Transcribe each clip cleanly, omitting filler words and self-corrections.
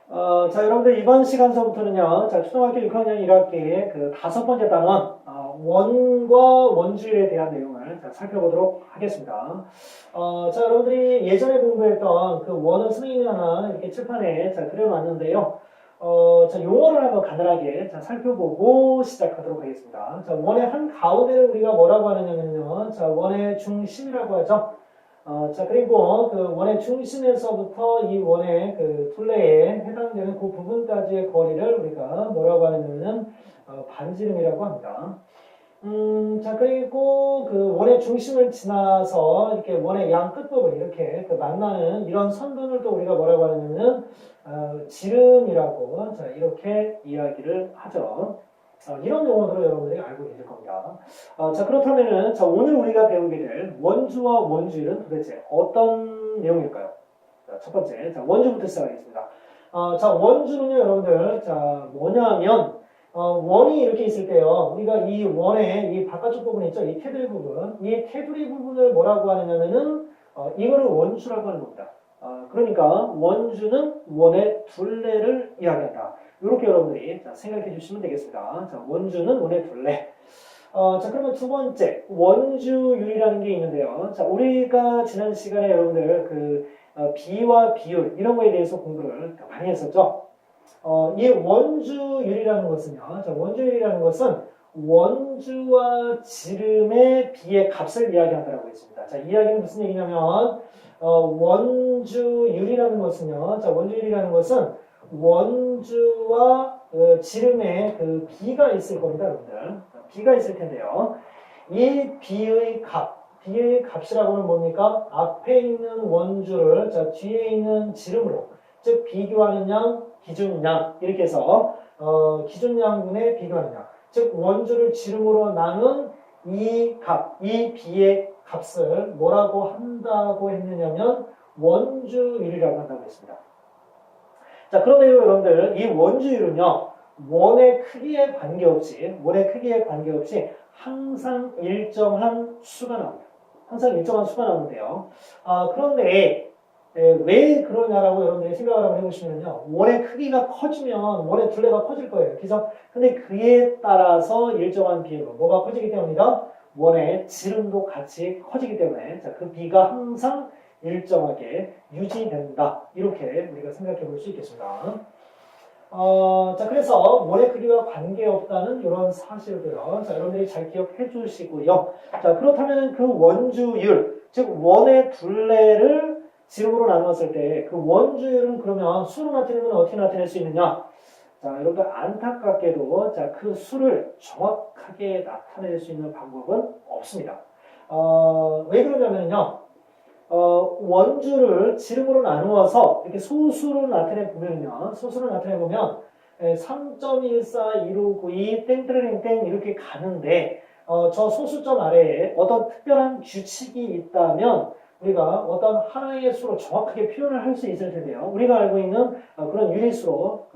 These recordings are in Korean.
자, 여러분들 이번 시간서부터는요, 자, 초등학교 6학년 1학기의 그 5번째 단원, 원과 원주에 대한 내용을 자, 살펴보도록 하겠습니다. 자, 여러분들이 예전에 공부했던 그 원은 선생님이 하나 이렇게 칠판에 자, 그려놨는데요. 자, 용어를 한번 간단하게 자, 살펴보고 시작하도록 하겠습니다. 자, 원의 한 가운데를 우리가 뭐라고 하느냐면요. 자, 원의 중심이라고 하죠. 자, 그리고 그 원의 중심에서부터 이 원의 그 둘레에 해당되는 그 부분까지의 거리를 우리가 뭐라고 하느냐면 반지름이라고 합니다. 자, 그리고 그 원의 중심을 지나서 이렇게 원의 양 끝부분 이렇게 그 만나는 이런 선분을 또 우리가 뭐라고 하냐면 지름이라고 자, 이렇게 이야기를 하죠. 이런 용어들을 여러분들이 알고 계실 겁니다. 자, 그렇다면은 자, 오늘 우리가 배우게 될 원주와 원주율은 도대체 어떤 내용일까요? 자, 첫 번째, 자, 원주부터 시작하겠습니다. 자, 원주는요, 여러분들, 자, 뭐냐면 원이 이렇게 있을 때요, 우리가 이 원의 이 바깥쪽 부분 있죠, 이 테두리 부분, 이 테두리 부분을 뭐라고 하느냐면은 이거를 원주라고 하는 겁니다. 그러니까 원주는 원의 둘레를 이야기한다. 이렇게 여러분들이 자, 생각해 주시면 되겠습니다. 자, 원주는 원의 둘레. 자, 그러면 두 번째, 원주율이라는 게 있는데요. 자, 우리가 지난 시간에 여러분들 그 비와 비율 이런 거에 대해서 공부를 많이 했었죠. 이 원주율이라는 것은요. 자, 원주율이라는 것은 원주와 지름의 비의 값을 이야기한다고 했습니다. 자, 이 이야기는 무슨 얘기냐면 원주율이라는 것은요. 자, 원주율이라는 것은 원주와 지름의 그 비가 있을 겁니다, 여러분들. 비가 있을 텐데요. 이 비의 값이라고는 뭡니까? 앞에 있는 원주를 자, 뒤에 있는 지름으로, 즉 비교하는 양, 기준양 이렇게 해서 기준양분의 비교하는 양, 즉 원주를 지름으로 나눈 이 비의 값을 뭐라고 한다고 했느냐면 원주율이라고 한다고 했습니다. 자, 그런데 여러분들 이 원주율은요, 원의 크기에 관계없이 항상 일정한 수가 나옵니다. 항상 일정한 수가 나오는데요. 그런데 왜 그러냐라고 여러분들이 생각을 한번 해보시면요, 원의 크기가 커지면 원의 둘레가 커질 거예요. 그래서 근데 그에 따라서 일정한 비율로 뭐가 커지기 때문이다? 원의 지름도 같이 커지기 때문에 자, 그 비가 항상 일정하게 유지된다. 이렇게 우리가 생각해 볼 수 있겠습니다. 자, 그래서 원의 크기와 관계없다는 이런 사실들을 자, 여러분들이 잘 기억해 주시고요. 자, 그렇다면 그 원주율, 즉 원의 둘레를 지름으로 나누었을 때 그 원주율은 그러면 수로 나타내면 어떻게 나타낼 수 있느냐? 자, 여러분들 안타깝게도 자, 그 수를 정확하게 나타낼 수 있는 방법은 없습니다. 왜 그러냐면요. 원주를 지름으로 나누어서 이렇게 소수로 나타내 보면요. 소수로 나타내 보면 3.141592 땡땡땡 이렇게 가는데 저 소수점 아래에 어떤 특별한 규칙이 있다면 우리가 어떤 하나의 수로 정확하게 표현을 할 수 있을 텐데요. 우리가 알고 있는 그런 유리수로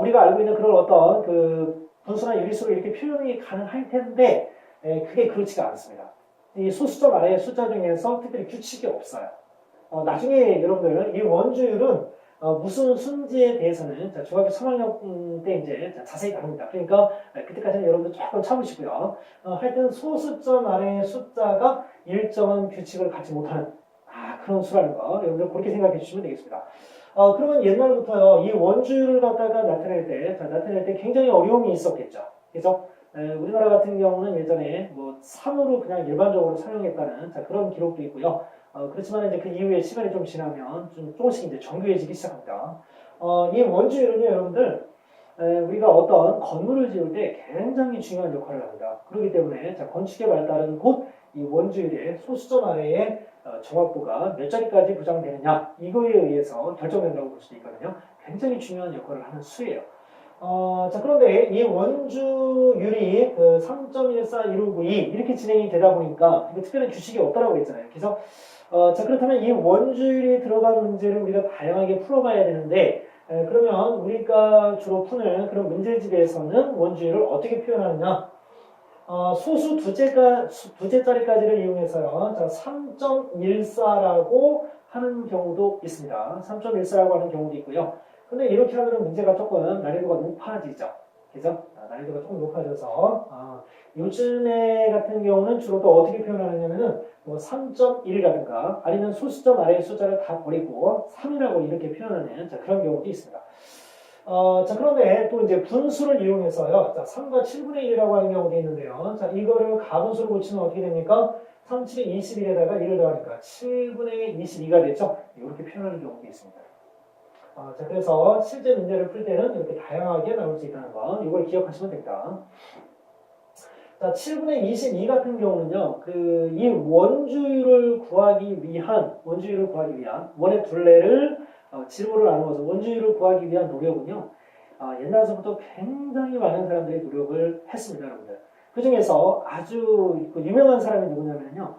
우리가 알고 있는 그런 어떤 그 분수나 유리수로 이렇게 표현이 가능할 텐데 그게 그렇지가 않습니다. 이 소수점 아래의 숫자 중에서 특별히 규칙이 없어요. 나중에 여러분들 이 원주율은 무슨 순지에 대해서는 자, 중학교 3학년 때 이제 자세히 다룹니다. 그러니까 그때까지는 여러분들 조금 참으시고요. 하여튼 소수점 아래의 숫자가 일정한 규칙을 갖지 못하는 그런 수라는 거 여러분들 그렇게 생각해 주시면 되겠습니다. 그러면 옛날부터요 이 원주율을 갖다가 나타낼 때 굉장히 어려움이 있었겠죠. 그래서 우리나라 같은 경우는 예전에 뭐 3으로 그냥 일반적으로 사용했다는 자, 그런 기록도 있고요. 그렇지만 이제 그 이후에 시간이 좀 지나면 좀 조금씩 이제 정교해지기 시작합니다. 이 원주율은요, 여러분들 우리가 어떤 건물을 지을 때 굉장히 중요한 역할을 합니다. 그렇기 때문에 자, 건축의 발달은 곧 이 원주율의 소수점 아래에 정확도가 몇 자리까지 보장되느냐 이거에 의해서 결정된다고 볼 수도 있거든요. 굉장히 중요한 역할을 하는 수예요. 자, 그런데 이 원주율이 그 3.141592 이렇게 진행이 되다 보니까 특별한 규칙이 없다라고 했잖아요. 그래서 자, 그렇다면 이 원주율이 들어간 문제를 우리가 다양하게 풀어봐야 되는데 그러면 우리가 주로 푸는 그런 문제집에서는 원주율을 어떻게 표현하느냐? 소수 두째 자리까지를 이용해서요. 자, 3.14라고 하는 경우도 있습니다. 3.14라고 하는 경우도 있고요. 근데 이렇게 하면 문제가 조금 난이도가 높아지죠. 그죠? 난이도가 조금 높아져서, 요즘에 같은 경우는 주로 또 어떻게 표현하느냐면은, 뭐 3.1이라든가, 아니면 소수점 아래의 숫자를 다 버리고 3이라고 이렇게 표현하는, 자, 그런 경우도 있습니다. 자, 그런데 또 이제 분수를 이용해서요. 자, 3과 7분의 1이라고 하는 경우도 있는데요. 자, 이거를 가분수로 고치면 어떻게 됩니까? 3, 7이 21에다가 1을 더하니까 7분의 22가 되죠? 이렇게 표현하는 경우도 있습니다. 자, 그래서 실제 문제를 풀 때는 이렇게 다양하게 나올 수 있다는 거, 이걸 기억하시면 됩니다. 자, 7분의 22 같은 경우는요, 이 원주율을 구하기 위한, 원의 둘레를 지름으로 나누어서 원주율을 구하기 위한 노력은요, 옛날서부터 굉장히 많은 사람들이 노력을 했습니다, 여러분들. 그 중에서 아주 유명한 사람이 누구냐면요,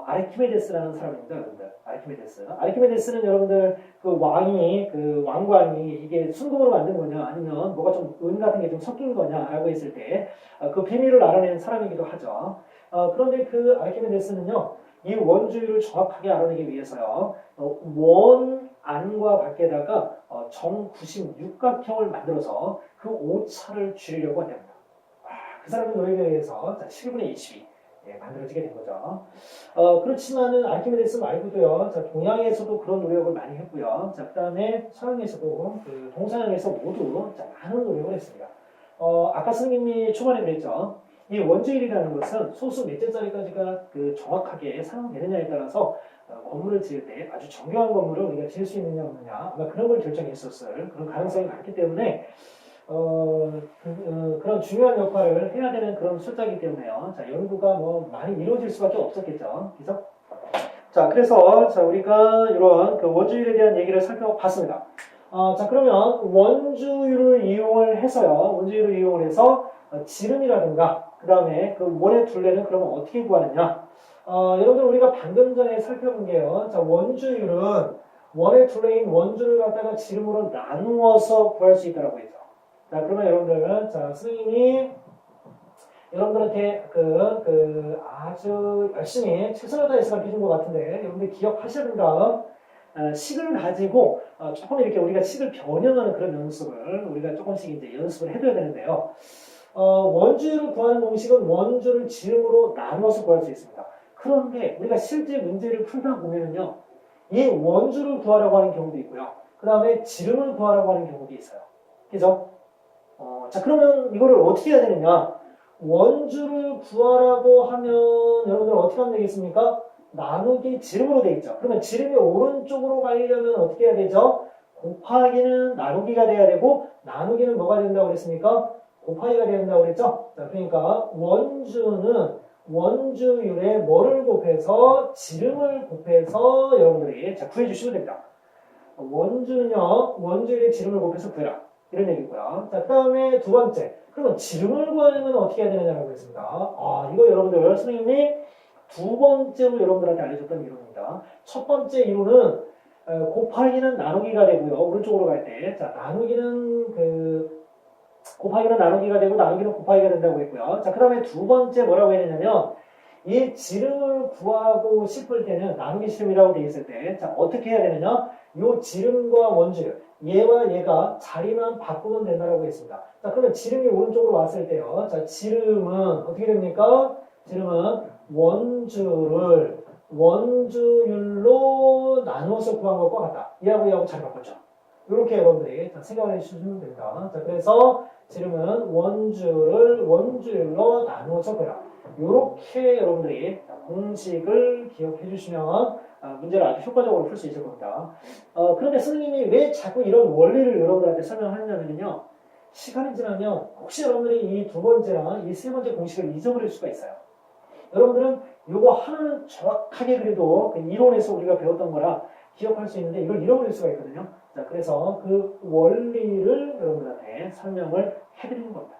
아르키메데스라는 사람입니다, 여러분들. 아르키메데스는 여러분들 왕관이 이게 순금으로 만든 거냐, 아니면 뭐가 좀 은 같은 게 좀 섞인 거냐 알고 있을 때 그 비밀을 알아낸 사람이기도 하죠. 그런데 그 아르키메데스는요, 이 원주율을 정확하게 알아내기 위해서요, 원 안과 밖에다가 정구심육각형을 만들어서 그 오차를 줄이려고 한답니다. 그 사람의 노력에 의해서 7분의 22 만들어지게 된 거죠. 그렇지만은 아르키메데스 말고도요, 자, 동양에서도 그런 노력을 많이 했고요. 자, 그 다음에 서양에서도, 동서양에서 모두 많은 노력을 했습니다. 아까 선생님이 초반에 그랬죠. 이 원주율이라는 것은 소수 몇째 자리까지가 정확하게 사용되느냐에 따라서 건물을 지을 때 아주 정교한 건물을 우리가 지을 수 있느냐 없느냐, 아마 그런 걸 결정했었을 그런 가능성이 많기 때문에 그런 중요한 역할을 해야 되는 그런 숫자이기 때문에요. 자, 연구가 뭐 많이 이루어질 수밖에 없었겠죠. 그죠? 자, 그래서 우리가 이런 원주율에 대한 얘기를 살펴봤습니다. 자, 그러면 원주율을 이용을 해서 지름이라든가 그 다음에 그 원의 둘레는 그러면 어떻게 구하느냐? 여러분들 우리가 방금 전에 살펴본 게요. 자, 원주율은 원의 둘레인 원주를 갖다가 지름으로 나누어서 구할 수 있다고 했죠. 자, 그러면 여러분들, 선생님이 여러분들한테 아주 열심히 최선을 다해서 가르쳐준 것 같은데, 여러분들 기억하셔야 된다. 식을 가지고 조금 이렇게 우리가 식을 변형하는 그런 연습을 우리가 조금씩 이제 연습을 해둬야 되는데요. 원주율을 구하는 공식은 원주를 지름으로 나누어서 구할 수 있습니다. 그런데 우리가 실제 문제를 풀다 보면은요, 이 원주를 구하라고 하는 경우도 있고요. 그 다음에 지름을 구하라고 하는 경우도 있어요. 그죠? 자, 그러면 이거를 어떻게 해야 되느냐? 원주를 구하라고 하면 여러분들 어떻게 하면 되겠습니까? 나누기 지름으로 되어 있죠. 그러면 지름이 오른쪽으로 가려면 어떻게 해야 되죠? 곱하기는 나누기가 돼야 되고, 나누기는 뭐가 된다고 그랬습니까? 곱하기가 돼야 된다고 그랬죠? 자, 그러니까 원주는 원주율에 뭐를 곱해서 지름을 곱해서 여러분들이 구해주시면 됩니다. 원주는요, 원주율에 지름을 곱해서 구해라. 이런 얘기고요. 자, 그 다음에 두 번째. 그러면 지름을 구하려면 어떻게 해야 되느냐고 했습니다. 이거 여러분들, 선생님이 두 번째로 여러분들한테 알려줬던 이론입니다. 첫 번째 이론은 곱하기는 나누기가 되고요. 오른쪽으로 갈 때. 자, 곱하기는 나누기가 되고 나누기는 곱하기가 된다고 했고요. 자, 그 다음에 두 번째 뭐라고 했냐면, 이 지름을 구하고 싶을 때는 나누기 지름이라고 되어 있을 때, 자, 어떻게 해야 되느냐? 요 지름과 원주율, 얘와 얘가 자리만 바꾸면 된다고 했습니다. 자, 그러면 지름이 오른쪽으로 왔을 때요. 자, 지름은 어떻게 됩니까? 지름은 원주율로 나누어서 구한 것과 같다. 얘하고 자리 바꿨죠. 이렇게 여러분들이 생각을 해주시면 됩니다. 자, 그래서 지름은 원주율로 나누어서 구해라. 이렇게 여러분들이 공식을 기억해 주시면 문제를 아주 효과적으로 풀 수 있을 겁니다. 그런데 선생님이 왜 자꾸 이런 원리를 여러분들한테 설명하느냐면요. 시간이 지나면 혹시 여러분들이 이 두 번째나 이 세 번째 공식을 잊어버릴 수가 있어요. 여러분들은 이거 하나는 정확하게 그래도 이론에서 우리가 배웠던 거라 기억할 수 있는데 이걸 잃어버릴 수가 있거든요. 자, 그래서 그 원리를 여러분들한테 설명을 해드리는 겁니다.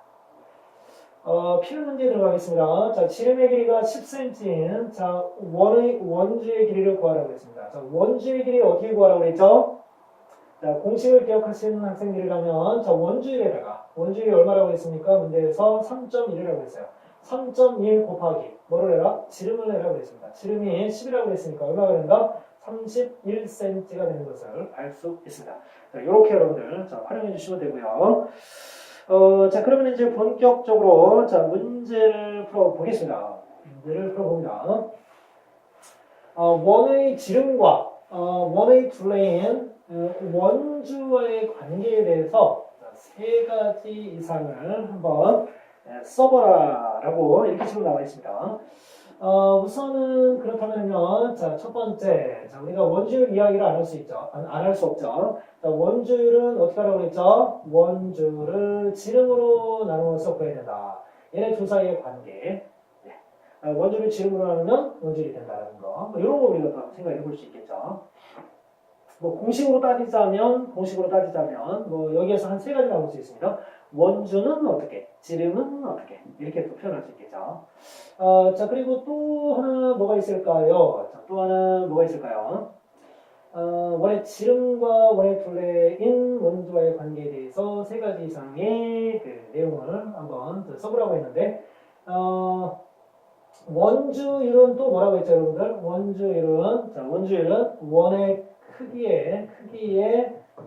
필요 문제 들어가겠습니다. 자, 지름의 길이가 10cm인 자, 원주의 길이를 구하라고 했습니다. 자, 원주의 길이 어떻게 구하라고 했죠? 자, 공식을 기억할 수 있는 학생들이라면 자, 원주율이 얼마라고 했습니까? 문제에서 3.1이라고 했어요. 3.1 곱하기 뭐를 해라? 지름을 해라고 했습니다. 지름이 10이라고 했으니까 얼마가 된다? 31cm가 되는 것을 알 수 있습니다. 자, 이렇게 여러분들 자, 활용해 주시면 되고요. 자, 그러면 이제 본격적으로 자, 문제를 풀어보겠습니다. 문제를 풀어봅니다. 원의 지름과 원의 둘레인 원주와의 관계에 대해서 세 가지 이상을 한번 써보라 라고 이렇게 지금 나와 있습니다. 우선은 그렇다면요, 자, 첫 번째, 자, 우리가 원주율 이야기를 안 할 수 있죠. 안 할 수 없죠. 자, 원주율은 어떻게 하라고 했죠? 원주를 지름으로 나누어서 구해야 된다. 얘네 둘 사이의 관계. 원주를 지름으로 나누면 원주율이 된다는 거. 뭐 이런 거 우리가 또 생각해 볼 수 있겠죠. 뭐 공식으로 따지자면 뭐 여기에서 한 세 가지 나올 수 있습니다. 원주는 어떻게, 지름은 어떻게 이렇게 또 표현할 수 있겠죠. 자, 그리고 또 하나 뭐가 있을까요? 자, 또 하나 뭐가 있을까요? 원의 지름과 원의 둘레인 원주와의 관계에 대해서 세 가지 이상의 그 내용을 한번 써보라고 했는데 원주율은 또 뭐라고 했죠, 여러분들? 원주율은 원의 크기에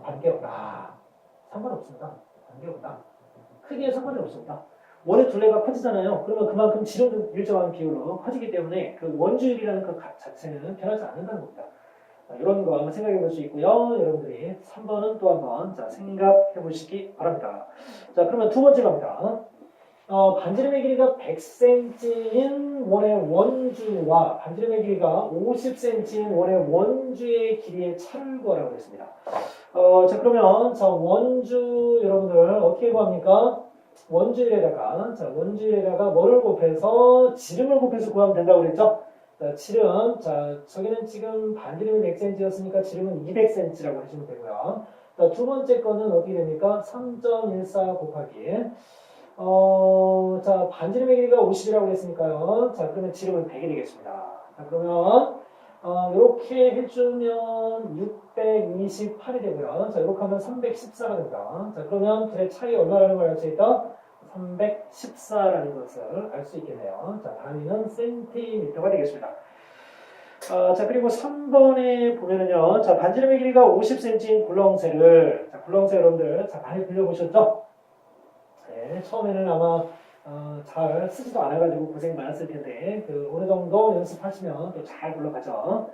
관계없다. 상관없습니다. 관계없다. 크기에 상관이 없습니다. 원의 둘레가 커지잖아요. 그러면 그만큼 지름도 일정한 비율로 커지기 때문에 그 원주율이라는 그 값 자체는 변하지 않는다는 겁니다. 이런 거 한번 생각해 볼 수 있고요. 여러분들이 3번은 또 한번 자, 생각해 보시기 바랍니다. 자, 그러면 두 번째 갑니다. 반지름의 길이가 100cm인 원의 원주와 반지름의 길이가 50cm인 원의 원주의 길이의 차를 구하라고 했습니다. 자, 그러면 자, 원주 여러분들 어떻게 구합니까? 원주에다가 뭐를 곱해서 지름을 곱해서 구하면 된다고 그랬죠? 자, 지름, 자, 저기는 지금 반지름이 100cm였으니까 지름은 200cm라고 하시면 되고요. 자, 두 번째 거는 어떻게 됩니까? 3.14 곱하기 자, 반지름의 길이가 50이라고 했으니까요. 자, 그러면 지름은 100이 되겠습니다. 자, 그러면 이렇게 해주면 628이 되고요. 자, 이렇게 하면 314가 됩니다. 자, 그러면 둘의 차이 얼마라는 걸 알 수 있다? 314라는 것을 알 수 있겠네요. 자, 단위는 센티미터가 되겠습니다. 자, 그리고 3번에 보면은요. 자, 반지름의 길이가 50cm인 굴렁쇠를, 자, 굴렁쇠 여러분들, 자, 많이 굴려보셨죠? 네, 처음에는 아마 잘 쓰지도 않아가지고 고생 많았을 텐데 그 어느 정도 연습하시면 또 잘 굴러가죠.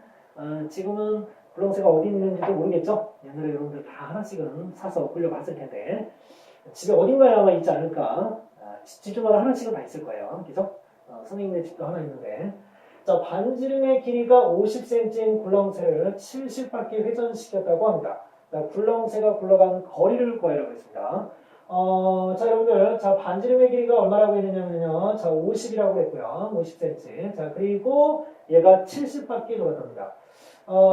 지금은 굴렁쇠가 어디 있는지도 모르겠죠. 옛날에 여러분들 다 하나씩은 사서 굴려봤을 텐데 집에 어딘가에 아마 있지 않을까. 집집마다 하나씩은 다 있을 거예요. 그죠? 선생님네 집도 하나 있는데. 자, 반지름의 길이가 50cm인 굴렁쇠를 70바퀴 회전시켰다고 합니다. 자, 굴렁쇠가 굴러간 거리를 구하라고 했습니다. 자, 여러분들, 자, 반지름의 길이가 얼마라고 했느냐면요. 자, 50이라고 했고요. 50cm. 자, 그리고 얘가 70바퀴 돌았답니다.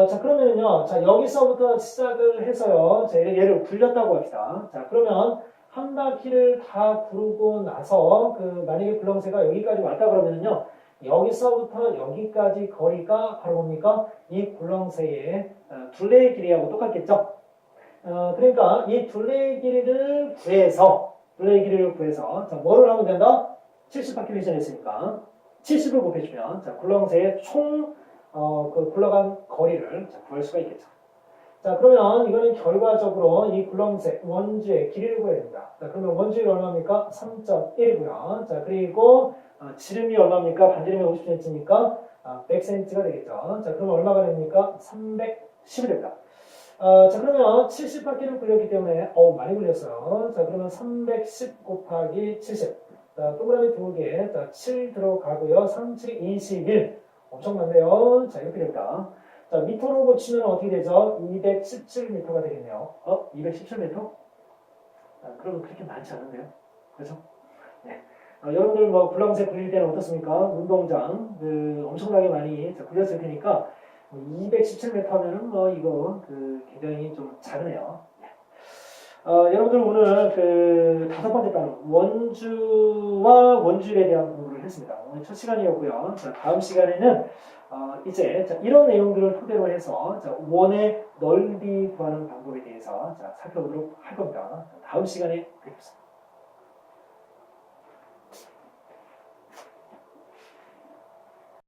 자, 그러면요. 자, 여기서부터 시작을 해서요. 자, 얘를 굴렸다고 합시다. 자, 그러면 한 바퀴를 다 구르고 나서 만약에 굴렁쇠가 여기까지 왔다 그러면요. 여기서부터 여기까지 거리가 바로 뭡니까? 이 굴렁쇠의 둘레의 길이하고 똑같겠죠? 그러니까 이 둘레의 길이를 구해서 자, 뭐를 하면 된다? 70바퀴 회전했으니까 70을 곱해주면 자, 굴렁쇠의 총 굴러간 거리를 자, 구할 수가 있겠죠. 자, 그러면 이거는 결과적으로 이 굴렁쇠 원주의 길이를 구해야 됩니다. 자, 그러면 원주율이 얼마입니까? 3.1이고요. 자, 그리고 지름이 얼마입니까? 반지름이 50cm니까 100cm가 되겠죠. 자, 그러면 얼마가 됩니까? 310이 됩니다. 자, 그러면 70바퀴를 굴렸기 때문에 많이 굴렸어요. 자, 그러면 310 곱하기 70. 자, 동그라미 2개. 자, 7 들어가고요. 3, 7, 21. 엄청 많네요. 자, 이렇게 됩니다. 자, 미터로 고치면 어떻게 되죠? 217m가 되겠네요. 217m? 그러면 그렇게 많지 않은데요. 그렇죠? 네. 여러분들 뭐 굴렁쇠 굴릴 때는 어떻습니까? 운동장 엄청나게 많이 굴렸을 테니까 217m 하면은 뭐 이거 굉장히 좀 작으네요. 여러분들 오늘 다섯 번째 단원 원주와 원주율에 대한 공부를 했습니다. 오늘 첫 시간이었고요. 자, 다음 시간에는 이제 이런 내용들을 토대로 해서 원의 넓이 구하는 방법에 대해서 살펴보도록 할 겁니다. 다음 시간에 뵙겠습니다.